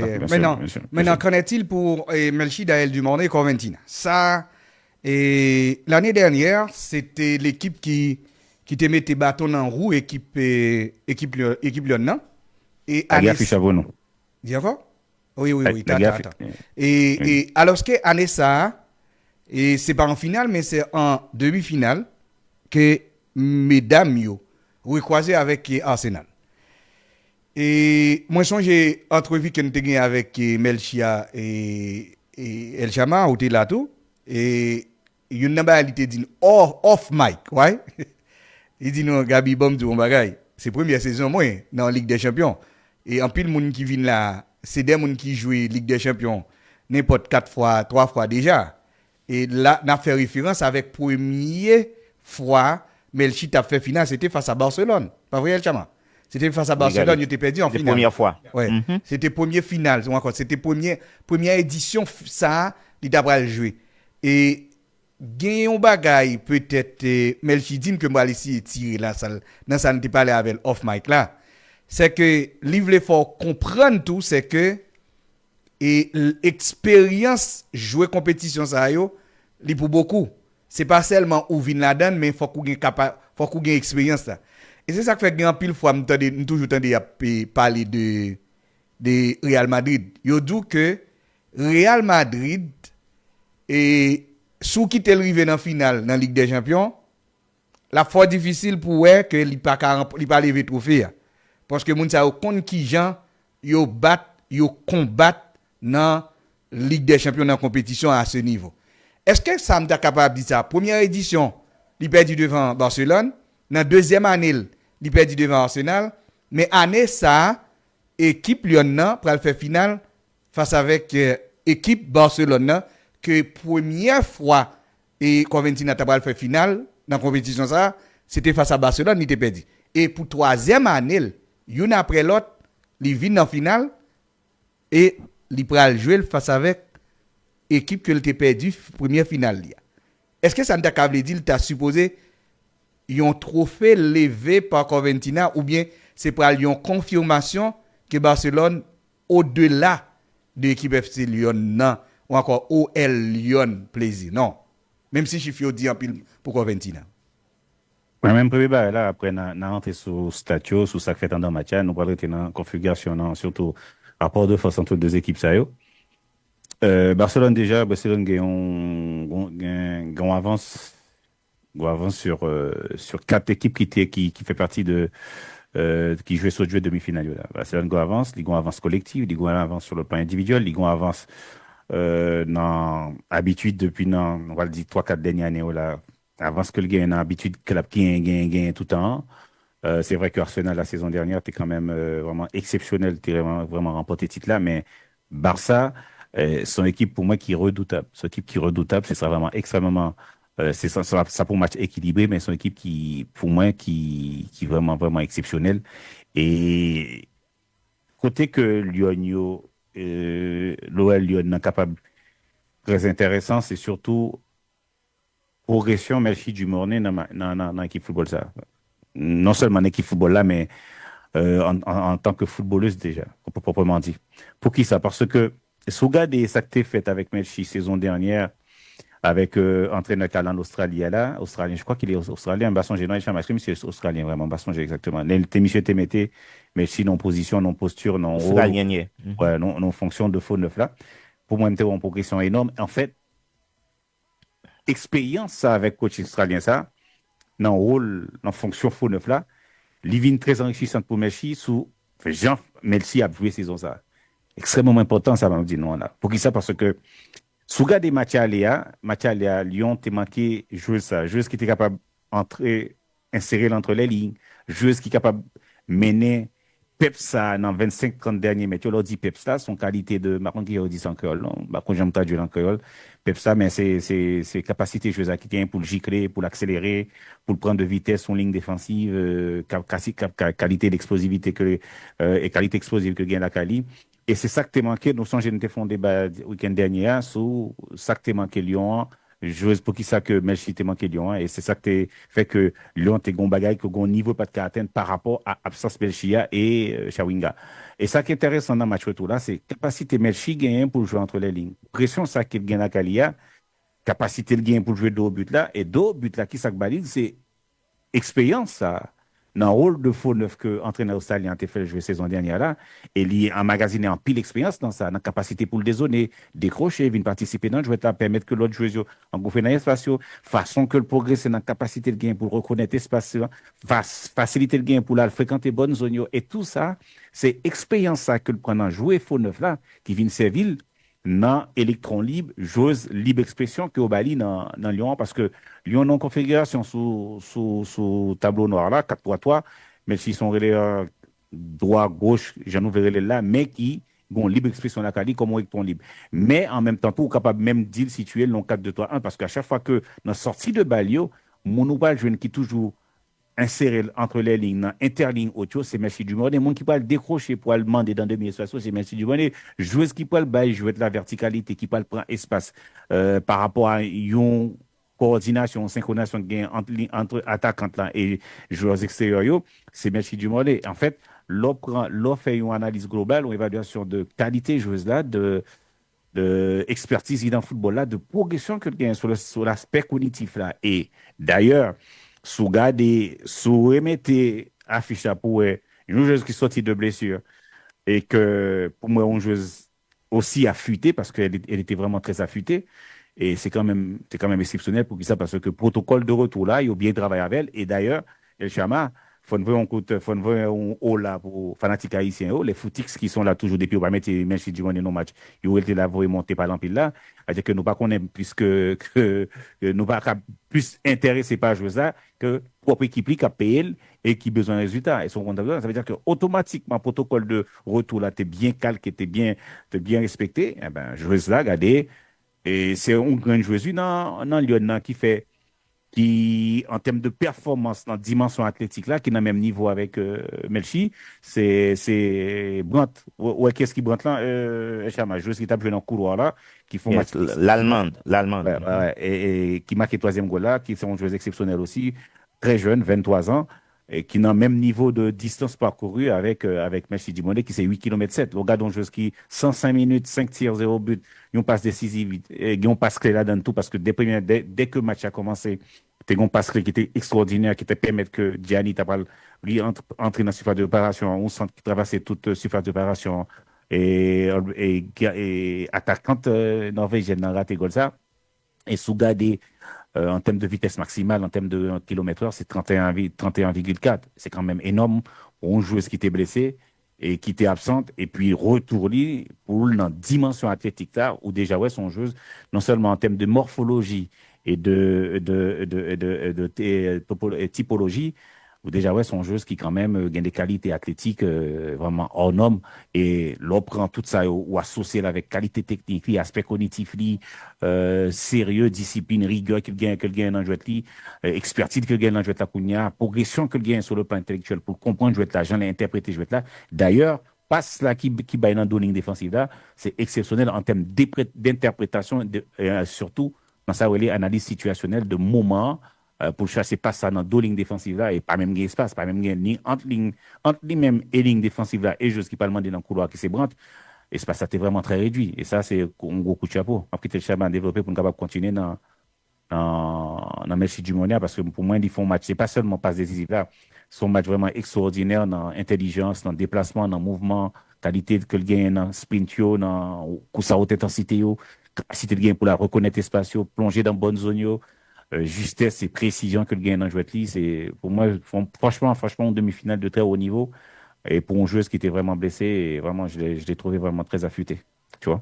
Bien sûr, Maintenant, bien sûr, bien maintenant sûr. qu'en est-il pour Melchida El Dumornay et Coventina? Ça, et l'année dernière, c'était l'équipe qui te mettait bâton en roue, équipe Lyon, non? Et La année. gaffe Chabonneau. Dis encore? Oui, oui, oui, La t'as, gaffe. attends. Et alors que année ça, et c'est pas en finale, mais c'est en demi-finale que mesdames yo recroisé avec Arsenal. Et moi, j'ai entrevu que nous avons avec Melchia et El Chama, ou là tout. Et il y a une réalité dit off mic, ouais. Il dit non, Gabi Bom du bon bagay. C'est première saison, moi, dans la Ligue des Champions. Et en pile, les gens qui viennent là, c'est des gens qui jouent Ligue des Champions n'importe 4 fois, 3 fois déjà. Et là, on a fait référence avec première fois, Melchi a fait finale, c'était face à Barcelone. Pas vrai, El Chama? C'était face à Oui, Barcelone, regardez. il était perdu en C'était la finale. première fois. Ouais. Mhm. C'était première finale, c'était première édition, ça, il a joué. Et gen yon bagay peut-être Melchidine que moi ici tiré là dans ça n'était parlé avec off mic là c'est que livre l'effort comprendre tout c'est que et l'expérience jouer compétition ça yo li pour beaucoup c'est pas seulement ou vin la donne mais faut qu'on gain expérience là et c'est ça que fait grand pile fois m'tande toujours tande parler de Real Madrid yo dit que Real Madrid et sous qui t'est arrivé dans la finale dans la Ligue des Champions, la fois difficile pour eux que il pas lever trophée parce que moun sa yo konn qui gens yo combat dans la Ligue des Champions dans la compétition à ce niveau. Est-ce que ça m'ta capable de dire ça? Première édition, il perdu devant Barcelone, dans deuxième année, il perdu devant Arsenal, mais année ça équipe Lyon pour faire finale face avec équipe Barcelone que première fois et Coventina t'a fait finale dans la compétition ça, c'était face à Barcelone, il était perdu. Et pour troisième année, une après l'autre, il vient en finale et il pral jouer face avec équipe que était perdu première finale. Est-ce que ça ne t'a pas dit il t'a supposé un trophée levé par Coventina ou bien c'est pour une confirmation que Barcelone au-delà de l'équipe FC Lyon non ou encore OL Lyon plaisir non même si je suis dit en pile pour Coventina. Ouais, même premier bail là, après, na rentré sous statut, sous ça fait dans le match, nous parlons de la configuration, non, surtout rapport de force entre deux équipes, ça y est. Barcelone déjà, Barcelone gagne avance sur quatre équipes qui fait partie qui jouaient sur le jeu demi-finale, là. Barcelone gagne avance, Ligue 1 avance collective, Ligue 1 avance sur le plan individuel, Ligue 1 avance, dans habitude depuis, non, on va le dire, 3-4 dernières années, là. Avant ce que le gars ait habitude que la gagne tout le temps. C'est vrai que Arsenal la saison dernière était quand même vraiment exceptionnel, t'es vraiment remporté le titre là, mais Barça, son équipe pour moi qui est redoutable. Son équipe qui est redoutable, c'est ça vraiment extrêmement, ça pour match équilibré, mais son équipe qui, pour moi, qui est vraiment exceptionnelle. Et côté que Lyon, l'OL Lyon n'est capable très intéressant, c'est surtout progression merci du Mornay dans l'équipe football ça. Non seulement en équipe football là, mais en tant que footballeuse déjà, proprement dit. Pour qui ça? Parce que si vous regardez ça que t'es fait avec Melchi saison dernière, avec entraîneur talent Australien là, Australien, je crois qu'il est Australien, Basson Génois, mais c'est Australien vraiment, Basson exactement. Les monsieur Témété, Melchi non position, non posture, non C'est pas rôle, gagné. ouais, non fonction de faux neuf là. Pour moi, c'était une progression énorme. En fait, expérience ça avec coach australien ça, dans rôle, dans fonction faux neuf là, Livine très enrichissante pour Melchi sous Jean Melchi a joué saison ça. Extrêmement important ça m'a dit non là. Pour qui ça parce que sous des matchs à Lyon t'es manqué jouer ça, joueuse qui était capable d'entrer insérer entre les lignes, joueuse qui est capable de mener Pepsa dans 25-30 derniers mètres. On leur dit Pepsa, son qualité de, par contre, il dit en créole, non? Par contre, j'aime pas jouer en créole. Pepsa, mais c'est capacité joueuse qui tient pour le gicler, pour l'accélérer, pour le prendre de vitesse, son ligne défensive, qualité d'explosivité et qualité explosive que gagne la Cali. Et c'est ça que t'es manqué. Nous sommes j'ai fait un débat le week-end dernier, sur ça que t'es manqué Lyon, joueuse pour qui ça que Melchi t'es manqué Lyon, hein, et c'est ça que t'es fait que Lyon t'es gon bagaille que gon niveau pas de atteindre par rapport à absence Melchia et Chawinga. Et ça qui est intéressant dans le match retour là, c'est capacité Melchi gagne pour jouer entre les lignes. Pression ça qu'il gagne la Kalia, capacité de gain pour jouer deux buts là, et deux buts là qui ça valide, c'est expérience ça. Dans le rôle de faux neuf que l'entraîneur australien a fait jouer saison dernière là, et il a emmagasiné en pile expérience dans ça, dans la capacité pour le dézoner, décrocher, venir participer dans le jeu, permettre que l'autre joueur engouffre dans l'espace, façon que le progresser dans la capacité de gain pour reconnaître l'espace, faciliter le gain pour la fréquenter bonne zone, et tout ça, c'est expérience ça que le prenant jouer faux neuf là, qui vient servir dans électron libre, joueuse libre expression que au Bali dans Lyon, parce que Lyon en configuration sous tableau noir là, 4-3-3, mais s'ils sont relais droit, gauche, j'en ouvrirai là, mais qui ont libre expression la Cali comme électron libre. Mais en même temps, pour capable même d'île situer le 4-2-3-1, parce qu'à chaque fois que dans sortie de Balio, mon nouvel jeune qui toujours insérer entre les lignes, dans interligne autre, c'est Merci Dumont. Des gens qui peuvent décrocher pour le demander dans demi-espace, c'est Merci Dumont. Joueurs qui peuvent le bailler, jouer de la verticalité, qui peuvent prendre espace par rapport à une coordination, synchronisation gain entre attaquants là et joueurs extérieurs, c'est Merci Dumont. En fait, l'on fait une analyse globale, une évaluation de qualité joueuse là, de expertise dans le football là, de progression que gagne sur l'aspect cognitif là. Et d'ailleurs, sous remettez affiche là pour une joueuse qui sortit de blessure et que pour moi, une joueuse aussi affûtée parce elle était vraiment très affûtée. Et c'est quand même exceptionnel pour qui ça parce que protocole de retour là, il a bien travaillé avec elle. Et d'ailleurs, El Chama, faut nous voir un haut là pour fanatiques haïtiens, les footix qui sont là toujours depuis, on va mettre même si du nos matchs, ils ont été là pour monter par l'empile là. C'est-à-dire que nous pas qu'on aime plus que nous pas plus intéressés par jouer ça que propre équipe qui a payé et qui a besoin de résultats. Et son comptable, ça veut dire que automatiquement, protocole de retour là, t'es bien calqué, t'es bien respecté. Eh ben, joueuse là, regardez, et c'est une grande joueuse dans Lyon là, qui, en termes de performance dans la dimension athlétique là, qui est dans le même niveau avec Melchi, c'est Brandt. Ouais, qu'est-ce qui Brandt là? Chama, joueuse qui tape joué dans le couloir là, qui font match. Yes, l'Allemande. Ouais, ouais, ouais, et qui marque le troisième goal là, qui sont joueurs exceptionnels aussi, très jeunes, 23 ans, et qui n'ont même niveau de distance parcourue avec Messi Dimoné, qui c'est 8 km 7. Regarde une joueuse qui, 105 minutes, 5 tirs, 0 but, ils ont passe décisive, ils ont passe clé là dans tout, parce que dès que le match a commencé, t'es un passe clé qui était extraordinaire, qui te permet que Gianni t'a pas entrer dans la surface d'opération, on sent qu'il traversait toute surface d'opération, et attaquante norvégienne a raté goal ça. Et sous gardé en termes de vitesse maximale, en termes de kilomètre heure, c'est 31,4. C'est quand même énorme pour une joueuse qui était blessée et qui était absente, et puis retourner pour une dimension athlétique là, où déjà, ouais, son joueuse, non seulement en termes de morphologie et de typologie, ou déjà, ouais, sont joueuses qui, quand même, gagnent des qualités athlétiques vraiment hors normes. Et l'on prend tout ça ou associe avec qualité technique, aspect cognitif, sérieux, discipline, rigueur qu'il gagne dans le jeu, expertise qu'il gagne dans le jeu, progression qu'il gagne sur le plan intellectuel pour comprendre le jeu, j'en ai interprété le jeu. D'ailleurs, passe là qui baille dans le donning défensif là, c'est exceptionnel en termes d'interprétation, surtout dans sa analyse situationnelle de moment pour chasser pas ça dans deux lignes défensives là et pas même gain espace, pas même gain ni entre les mêmes et lignes défensives là et juste qui pas demander dans le couloir qui c'est Brandt, espace ça était vraiment très réduit et ça c'est un gros coup de chapeau. Après le chapeau à développer pour nous capable continuer dans Messi du Monia parce que pour moi ils font match, c'est pas seulement passe décisive là, son match vraiment extraordinaire dans intelligence, dans déplacement, dans mouvement, qualité que le gain dans sprint dans coup sa haute intensité capacité de gain pour la reconnaître espace plonger dans bonne zone justesse et précision que le gain dans le jouet c'est pour moi franchement une demi-finale de très haut niveau et pour une joueuse qui était vraiment blessée et vraiment je l'ai trouvé vraiment très affûté, tu vois.